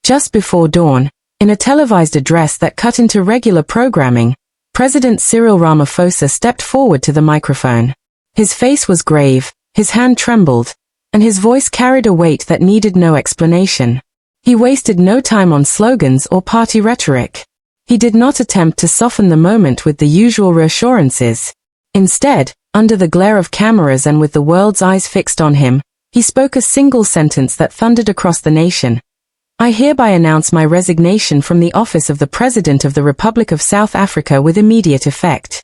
Just before dawn, in a televised address that cut into regular programming, President Cyril Ramaphosa stepped forward to the microphone. His face was grave, his hand trembled, and his voice carried a weight that needed no explanation. He wasted no time on slogans or party rhetoric. He did not attempt to soften the moment with the usual reassurances. Instead, under the glare of cameras and with the world's eyes fixed on him, he spoke a single sentence that thundered across the nation. I hereby announce my resignation from the office of the President of the Republic of South Africa with immediate effect.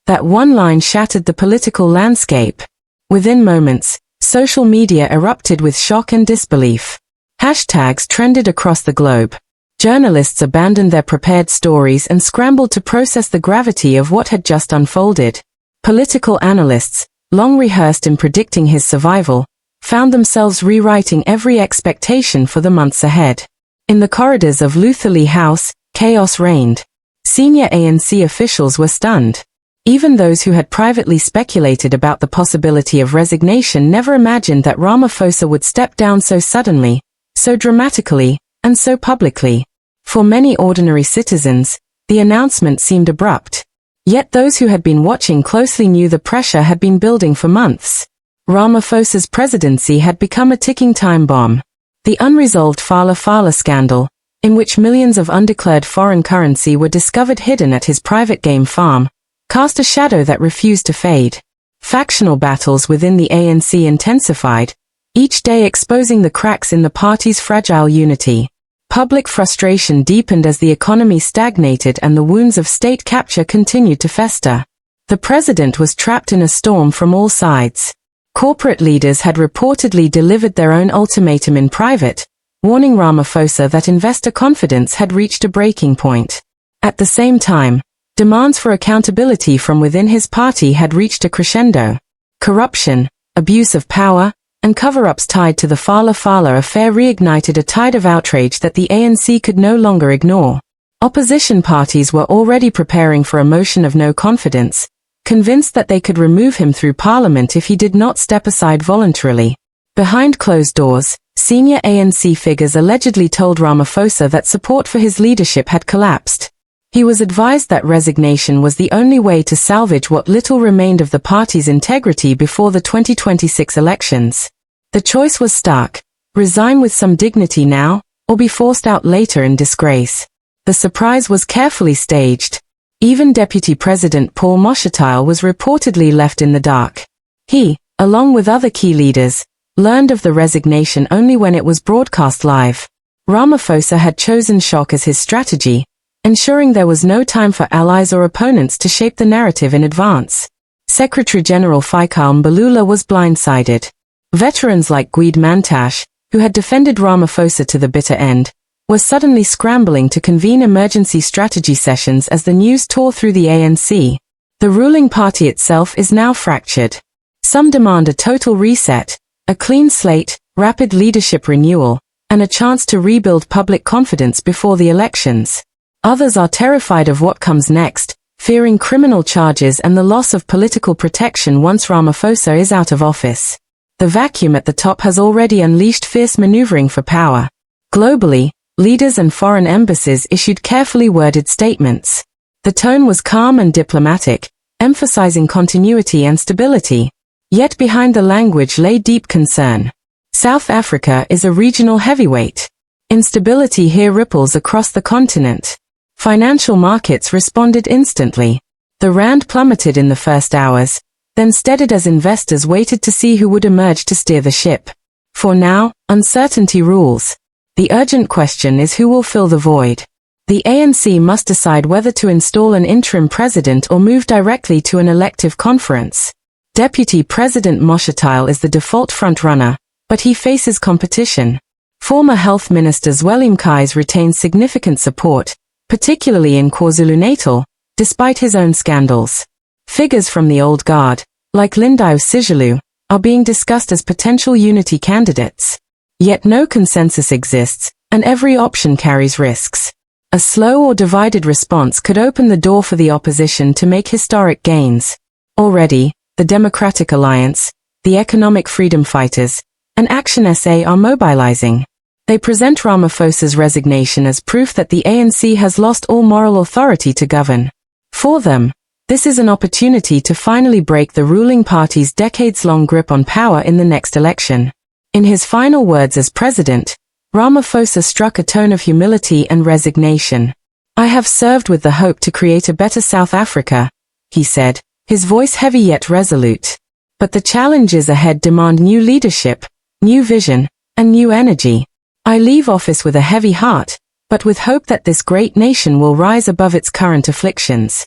That one line shattered the political landscape. Within moments, social media erupted with shock and disbelief. Hashtags trended across the globe. Journalists abandoned their prepared stories and scrambled to process the gravity of what had just unfolded. Political analysts, long rehearsed in predicting his survival, found themselves rewriting every expectation for the months ahead. In the corridors of Lutherley House, chaos reigned. Senior ANC officials were stunned. Even those who had privately speculated about the possibility of resignation never imagined that Ramaphosa would step down so suddenly, so dramatically, and so publicly. For many ordinary citizens, the announcement seemed abrupt. Yet those who had been watching closely knew the pressure had been building for months. Ramaphosa's presidency had become a ticking time bomb. The unresolved Fala scandal, in which millions of undeclared foreign currency were discovered hidden at his private game farm, cast a shadow that refused to fade. Factional battles within the ANC intensified, each day exposing the cracks in the party's fragile unity. Public frustration deepened as the economy stagnated and the wounds of state capture continued to fester. The president was trapped in a storm from all sides. Corporate leaders had reportedly delivered their own ultimatum in private, warning Ramaphosa that investor confidence had reached a breaking point. At the same time, demands for accountability from within his party had reached a crescendo. Corruption, abuse of power, and cover-ups tied to the Fala affair reignited a tide of outrage that the ANC could no longer ignore. Opposition parties were already preparing for a motion of no confidence, convinced that they could remove him through Parliament if he did not step aside voluntarily. Behind closed doors, senior ANC figures allegedly told Ramaphosa that support for his leadership had collapsed. He was advised that resignation was the only way to salvage what little remained of the party's integrity before the 2026 elections. The choice was stark: resign with some dignity now, or be forced out later in disgrace. The surprise was carefully staged. Even Deputy President Paul Moshatile was reportedly left in the dark. He, along with other key leaders, learned of the resignation only when it was broadcast live. Ramaphosa had chosen shock as his strategy, ensuring there was no time for allies or opponents to shape the narrative in advance. Secretary-General Fikile Mbalula was blindsided. Veterans like Gwede Mantashe, who had defended Ramaphosa to the bitter end, were suddenly scrambling to convene emergency strategy sessions as the news tore through the ANC. The ruling party itself is now fractured. Some demand a total reset, a clean slate, rapid leadership renewal, and a chance to rebuild public confidence before the elections. Others are terrified of what comes next, fearing criminal charges and the loss of political protection once Ramaphosa is out of office. The vacuum at the top has already unleashed fierce maneuvering for power. Globally, leaders and foreign embassies issued carefully worded statements. The tone was calm and diplomatic, emphasizing continuity and stability. Yet behind the language lay deep concern. South Africa is a regional heavyweight. Instability here ripples across the continent. Financial markets responded instantly. The rand plummeted in the first hours, then steadied as investors waited to see who would emerge to steer the ship. For now, uncertainty rules. The urgent question is who will fill the void. The ANC must decide whether to install an interim president or move directly to an elective conference. Deputy President Moshatile is the default frontrunner, but he faces competition. Former Health Minister Zweli Mkhize retains significant support, particularly in KwaZulu-Natal, despite his own scandals. Figures from the old guard, like Lindiwe Sisulu, are being discussed as potential unity candidates. Yet no consensus exists, and every option carries risks. A slow or divided response could open the door for the opposition to make historic gains. Already, the Democratic Alliance, the Economic Freedom Fighters, and Action SA are mobilizing. They present Ramaphosa's resignation as proof that the ANC has lost all moral authority to govern. For them, this is an opportunity to finally break the ruling party's decades-long grip on power in the next election. In his final words as president, Ramaphosa struck a tone of humility and resignation. "I have served with the hope to create a better South Africa," he said, his voice heavy yet resolute. "But the challenges ahead demand new leadership, new vision, and new energy. I leave office with a heavy heart, but with hope that this great nation will rise above its current afflictions."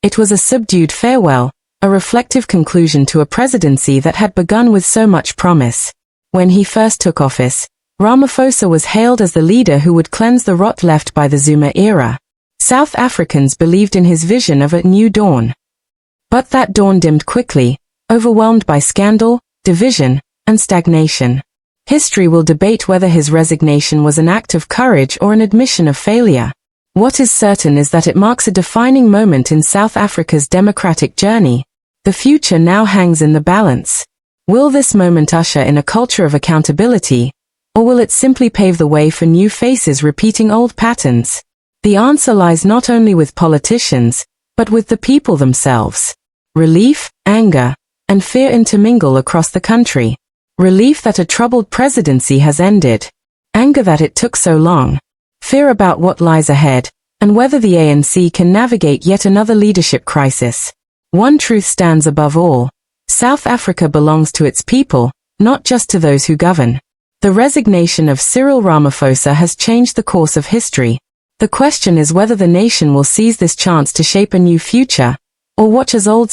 It was a subdued farewell, a reflective conclusion to a presidency that had begun with so much promise. When he first took office, Ramaphosa was hailed as the leader who would cleanse the rot left by the Zuma era. South Africans believed in his vision of a new dawn. But that dawn dimmed quickly, overwhelmed by scandal, division, and stagnation. History will debate whether his resignation was an act of courage or an admission of failure. What is certain is that it marks a defining moment in South Africa's democratic journey. The future now hangs in the balance. Will this moment usher in a culture of accountability, or will it simply pave the way for new faces repeating old patterns? The answer lies not only with politicians, but with the people themselves. Relief, anger, and fear intermingle across the country. Relief that a troubled presidency has ended. Anger that it took so long. Fear about what lies ahead, and whether the ANC can navigate yet another leadership crisis. One truth stands above all. South Africa belongs to its people, not just to those who govern. The resignation of Cyril Ramaphosa has changed the course of history. The question is whether the nation will seize this chance to shape a new future, or watch as old